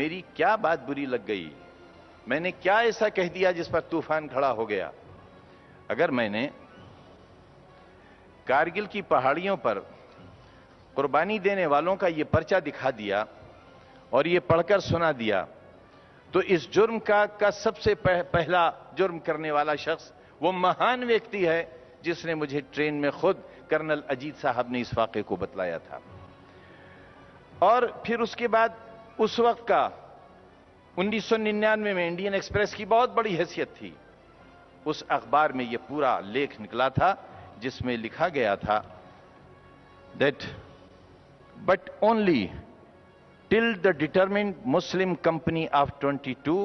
میری کیا بات بری لگ گئی, میں نے کیا ایسا کہہ دیا جس پر طوفان کھڑا ہو گیا. اگر میں نے کارگل کی پہاڑیوں پر قربانی دینے والوں کا یہ پرچہ دکھا دیا اور یہ پڑھ کر سنا دیا, تو اس جرم کا سب سے پہلا جرم کرنے والا شخص وہ مہان ویکتی ہے جس نے مجھے ٹرین میں خود کرنل اجیت صاحب نے اس واقعے کو بتلایا تھا. اور پھر اس کے بعد اس وقت کا 1999 میں انڈین ایکسپریس کی بہت بڑی حیثیت تھی. اس اخبار میں یہ پورا لیکھ نکلا تھا جس میں لکھا گیا تھا that but only till the determined Muslim company of 22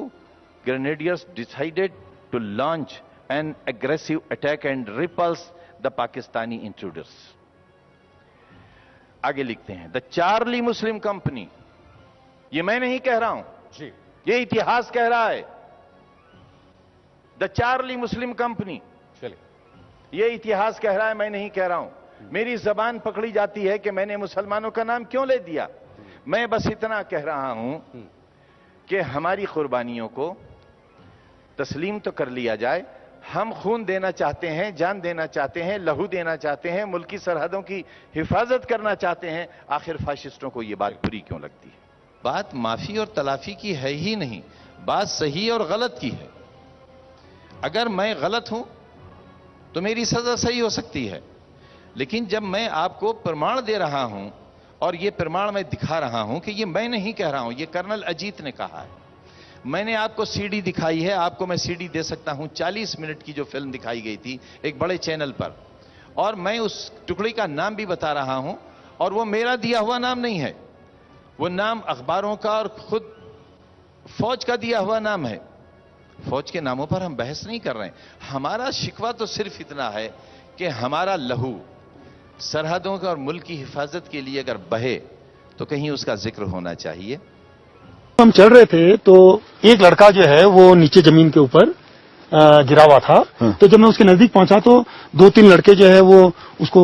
grenadiers decided to launch an aggressive attack and repulse the Pakistani intruders. آگے لکھتے ہیں the Charlie Muslim Company. یہ میں نہیں کہہ رہا ہوں, یہ اتہاس کہہ رہا ہے. the Charlie Muslim Company. یہ اتہاس کہہ رہا ہے, میں نہیں کہہ رہا ہوں. میری زبان پکڑی جاتی ہے کہ میں نے مسلمانوں کا نام کیوں لے دیا. میں بس اتنا کہہ رہا ہوں کہ ہماری قربانیوں کو تسلیم تو کر لیا جائے. ہم خون دینا چاہتے ہیں, جان دینا چاہتے ہیں, لہو دینا چاہتے ہیں, ملکی سرحدوں کی حفاظت کرنا چاہتے ہیں. آخر فاشسٹوں کو یہ بات بری کیوں لگتی ہے؟ بات معافی اور تلافی کی ہے ہی نہیں, بات صحیح اور غلط کی ہے. اگر میں غلط ہوں تو میری سزا صحیح ہو سکتی ہے, لیکن جب میں آپ کو پرمان دے رہا ہوں اور یہ پرمان میں دکھا رہا ہوں کہ یہ میں نہیں کہہ رہا ہوں, یہ کرنل اجیت نے کہا ہے. میں نے آپ کو سی ڈی دکھائی ہے, آپ کو میں سی ڈی دے سکتا ہوں. 40 منٹ کی جو فلم دکھائی گئی تھی ایک بڑے چینل پر, اور میں اس ٹکڑی کا نام بھی بتا رہا ہوں, اور وہ میرا دیا ہوا نام نہیں ہے, وہ نام اخباروں کا اور خود فوج کا دیا ہوا نام ہے. فوج کے ناموں پر ہم بحث نہیں کر رہے ہیں. ہمارا شکوہ تو صرف اتنا ہے کہ ہمارا لہو سرحدوں کا اور ملک کی حفاظت کے لیے اگر بہے تو کہیں اس کا ذکر ہونا چاہیے. ہم چل رہے تھے تو ایک لڑکا جو ہے وہ نیچے زمین کے اوپر گرا ہوا تھا. تو جب میں اس کے نزدیک پہنچا تو 2-3 لڑکے جو ہے وہ اس کو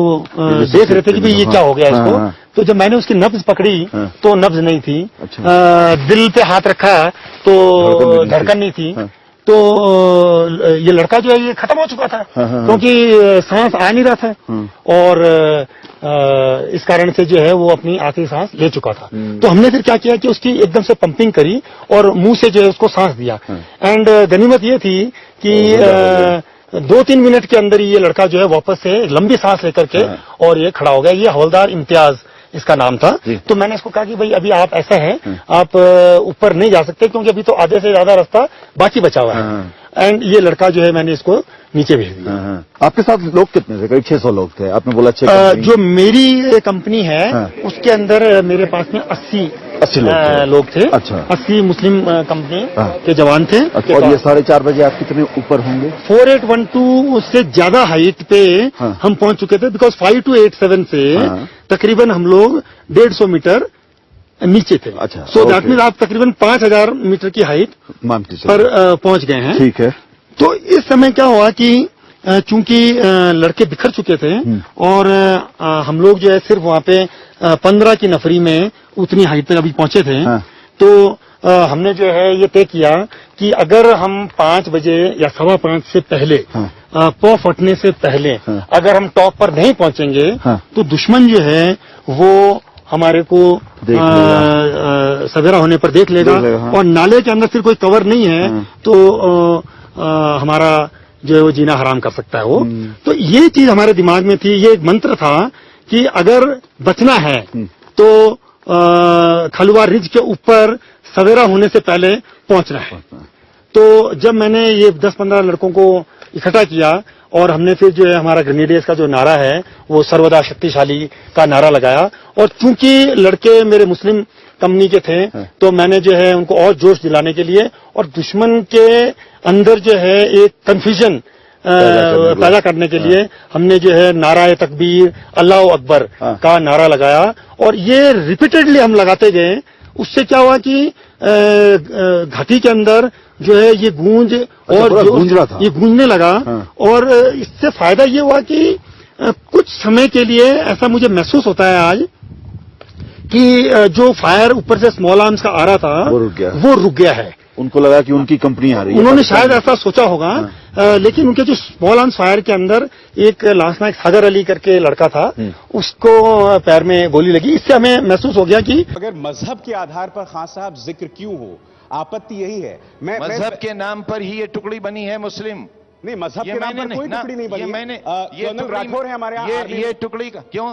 دیکھ رہے تھے کہ یہ کیا ہو گیا اس کو. تو جب میں نے اس کی نبض پکڑی تو نبض نہیں تھی. دل پہ ہاتھ رکھا تو دھڑکن نہیں تھی. تو یہ لڑکا جو ہے یہ ختم ہو چکا تھا کیونکہ سانس آ نہیں رہا تھا, اور اس کارن سے جو ہے وہ اپنی آخری سانس لے چکا تھا. تو ہم نے پھر کیا کیا کہ اس کی ایک دم سے پمپنگ کری اور منہ سے جو ہے اس کو سانس دیا. اینڈ غنیمت یہ تھی کہ 2-3 منٹ کے اندر یہ لڑکا جو ہے واپس سے لمبی سانس لے کر کے اور یہ کھڑا ہو گیا. یہ حوالدار امتیاز اس کا نام تھا. تو میں نے اس کو کہا کہ بھائی ابھی آپ ایسا ہے, آپ اوپر نہیں جا سکتے کیونکہ ابھی تو آدھے سے زیادہ راستہ باقی بچا ہوا ہے. اینڈ یہ لڑکا جو ہے میں نے اس کو نیچے بھیج دیا. آپ کے ساتھ لوگ کتنے تھے؟ قریب 600 لوگ تھے. آپ نے بولا 6. جو میری کمپنی ہے اس کے اندر میرے پاس میں 80 لوگ تھے. 80 مسلم کمپنی کے جوان تھے. اور یہ 4:30 بجے آپ کتنے اوپر ہوں گے؟ 4812 سے زیادہ ہائٹ پہ ہم پہنچ چکے تھے, بیکاز 5287 سے تقریباً ہم لوگ 150 میٹر نیچے تھے. سو دیٹ مینس آپ تقریباً 5000 میٹر کی ہائٹ پر پہنچ گئے ہیں. ٹھیک ہے. تو اس سمے کیا ہوا کہ چونکہ لڑکے بکھر چکے تھے اور ہم لوگ جو ہے صرف وہاں پہ 15 کی نفری میں اتنی ہائٹ پہ ابھی پہنچے تھے, تو ہم نے جو ہے یہ طے کیا کہ اگر ہم 5 بجے یا 5:15 سے پہلے پو پھٹنے سے پہلے اگر ہم ٹاپ پر نہیں پہنچیں گے تو دشمن جو ہے وہ ہمارے کو سویرا ہونے پر دیکھ لے گا, اور نالے کے اندر پھر کوئی کور نہیں ہے تو ہمارا جو ہے وہ جینا حرام کر سکتا ہے وہ. تو یہ چیز ہمارے دماغ میں تھی. یہ ایک منتر تھا کہ اگر بچنا ہے تو کھلوا رج کے اوپر سویرا ہونے سے پہلے پہنچنا ہے. تو جب میں نے یہ 10-15 لڑکوں کو اکٹھا کیا اور ہم نے پھر جو ہے ہمارا گرینیڈیئرز کا جو نعرہ ہے وہ سرودا شکتیشالی کا نعرہ لگایا, اور چونکہ لڑکے میرے مسلم کمپنی کے تھے تو میں نے جو ہے ان کو اور جوش دلانے کے لیے اور دشمن کے اندر جو ہے ایک کنفیوژن پیدا کرنے کے لیے ہم نے جو ہے نعرہ تکبیر اللہ اکبر کا نعرہ لگایا, اور یہ ریپیٹڈلی ہم لگاتے گئے. اس سے کیا ہوا کہ گھاٹی کے اندر جو ہے یہ گونج اور یہ گونجنے لگا, اور اس سے فائدہ یہ ہوا کہ کچھ سمے کے لیے ایسا مجھے محسوس ہوتا ہے آج کہ جو فائر اوپر سے اسمال آرمز کا آ رہا تھا وہ رک گیا ہے. ان کو لگا کہ ان کی کمپنی آ رہی ہے. انہوں نے شاید ایسا سوچا ہوگا, لیکن ان کے جو اسمال آرمز فائر کے اندر ایک لانس نائک حیدر علی کر کے لڑکا تھا, اس کو پیر میں گولی لگی. اس سے ہمیں محسوس ہو گیا کہ اگر مذہب کے آدھار پر خان صاحب ذکر کیوں ہو, آپتی یہی ہے. مذہب کے نام پر ہی یہ ٹکڑی بنی ہے مسلم. نہیں, مذہب کے نام پر کوئی ٹکڑی نہیں بنی. کرنل راٹھور ہے ہمارے یہاں. یہ ٹکڑی کا کیوں,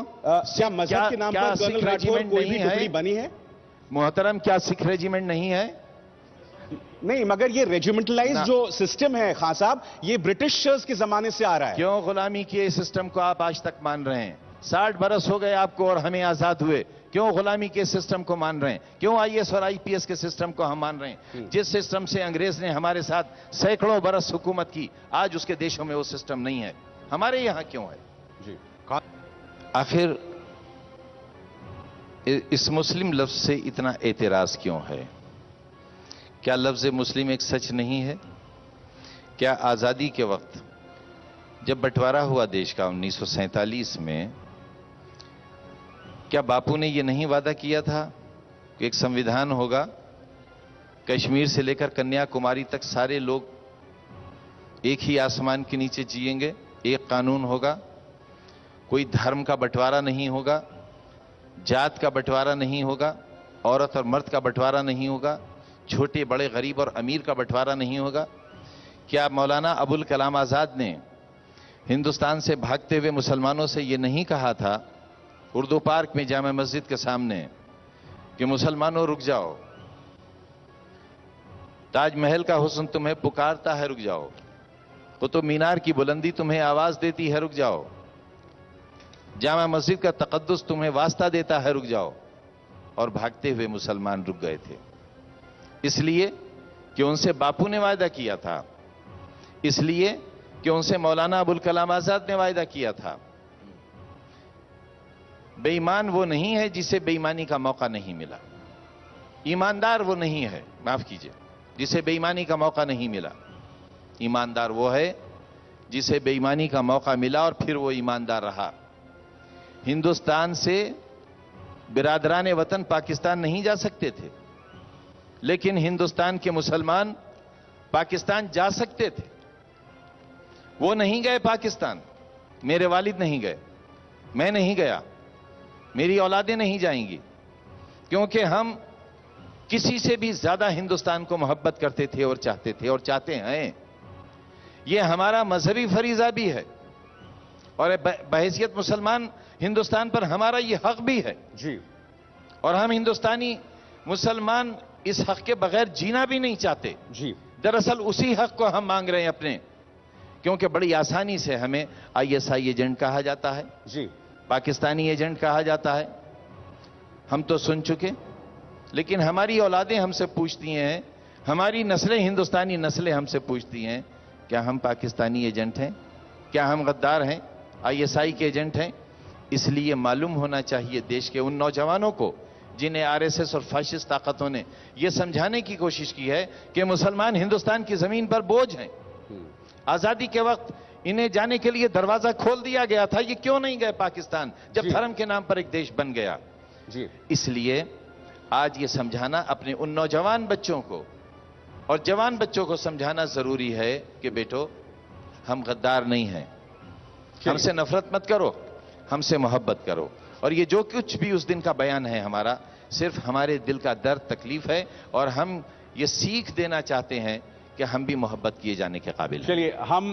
کیا مذہب کے نام پر کرنل راٹھور کوئی بھی ٹکڑی بنی ہے؟ محترم, کیا سکھ ریجیمنٹ نہیں ہے؟ نہیں, مگر یہ ریجیمنٹلائز جو سسٹم ہے خان صاحب, یہ برٹشرز کے زمانے سے آ رہا ہے. کیوں غلامی کے سسٹم کو آپ آج تک مان رہے ہیں؟ 60 برس ہو گئے آپ کو اور ہمیں آزاد ہوئے. کیوں غلامی کے سسٹم کو مان رہے ہیں؟ کیوں IAS اور IPS کے سسٹم کو ہم مان رہے ہیں؟ جس سسٹم سے انگریز نے ہمارے ساتھ سینکڑوں برس حکومت کی, آج اس کے دیشوں میں وہ سسٹم نہیں ہے, ہمارے یہاں کیوں ہے؟ جی, آخر اس مسلم لفظ سے اتنا اعتراض کیوں ہے؟ کیا لفظ مسلم ایک سچ نہیں ہے؟ کیا آزادی کے وقت جب بٹوارا ہوا دیش کا 1947 میں, کیا باپو نے یہ نہیں وعدہ کیا تھا کہ ایک سمویدھان ہوگا, کشمیر سے لے کر کنیا کماری تک سارے لوگ ایک ہی آسمان کے نیچے جئیں گے, ایک قانون ہوگا, کوئی دھرم کا بٹوارا نہیں ہوگا, جات کا بٹوارا نہیں ہوگا, عورت اور مرد کا بٹوارا نہیں ہوگا, چھوٹے بڑے غریب اور امیر کا بٹوارا نہیں ہوگا؟ کیا مولانا ابوالکلام آزاد نے ہندوستان سے بھاگتے ہوئے مسلمانوں سے یہ نہیں کہا تھا اردو پارک میں جامع مسجد کے سامنے کہ مسلمانوں رک جاؤ, تاج محل کا حسن تمہیں پکارتا ہے, رک جاؤ, قطب مینار کی بلندی تمہیں آواز دیتی ہے, رک جاؤ, جامع مسجد کا تقدس تمہیں واسطہ دیتا ہے, رک جاؤ. اور بھاگتے ہوئے مسلمان رک گئے تھے, اس لیے کہ ان سے باپو نے وعدہ کیا تھا, اس لیے کہ ان سے مولانا ابوالکلام آزاد نے وعدہ کیا تھا. بے ایمان وہ نہیں ہے جسے بے ایمانی کا موقع نہیں ملا, ایماندار وہ نہیں ہے, معاف کیجئے, جسے بے ایمانی کا موقع نہیں ملا. ایماندار وہ ہے جسے بے ایمانی کا موقع ملا اور پھر وہ ایماندار رہا. ہندوستان سے برادران وطن پاکستان نہیں جا سکتے تھے, لیکن ہندوستان کے مسلمان پاکستان جا سکتے تھے. وہ نہیں گئے پاکستان, میرے والد نہیں گئے, میں نہیں گیا, میری اولادیں نہیں جائیں گی, کیونکہ ہم کسی سے بھی زیادہ ہندوستان کو محبت کرتے تھے اور چاہتے تھے اور چاہتے ہیں. یہ ہمارا مذہبی فریضہ بھی ہے اور بحیثیت مسلمان ہندوستان پر ہمارا یہ حق بھی ہے. جی, اور ہم ہندوستانی مسلمان اس حق کے بغیر جینا بھی نہیں چاہتے. جی, دراصل اسی حق کو ہم مانگ رہے ہیں اپنے, کیونکہ بڑی آسانی سے ہمیں ISI ایجنٹ کہا جاتا ہے, جی, پاکستانی ایجنٹ کہا جاتا ہے. ہم تو سن چکے, لیکن ہماری اولادیں ہم سے پوچھتی ہیں, ہماری نسلیں, ہندوستانی نسلیں ہم سے پوچھتی ہیں, کیا ہم پاکستانی ایجنٹ ہیں؟ کیا ہم غدار ہیں, ISI کے ایجنٹ ہیں؟ اس لیے معلوم ہونا چاہیے دیش کے ان نوجوانوں کو جنہیں RSS اور فاشسٹ طاقتوں نے یہ سمجھانے کی کوشش کی ہے کہ مسلمان ہندوستان کی زمین پر بوجھ ہیں. آزادی کے وقت انہیں جانے کے لیے دروازہ کھول دیا گیا تھا, یہ کیوں نہیں گئے پاکستان جب دھرم کے نام پر ایک دیش بن گیا؟ جی, اس لیے آج یہ سمجھانا اپنے ان نوجوان بچوں کو اور جوان بچوں کو سمجھانا ضروری ہے کہ بیٹو, ہم غدار نہیں ہیں, ہم سے نفرت مت کرو, ہم سے محبت کرو. اور یہ جو کچھ بھی اس دن کا بیان ہے ہمارا, صرف ہمارے دل کا درد تکلیف ہے, اور ہم یہ سیکھ دینا چاہتے ہیں کہ ہم بھی محبت کیے جانے کے قابل ہیں. چلیے ہم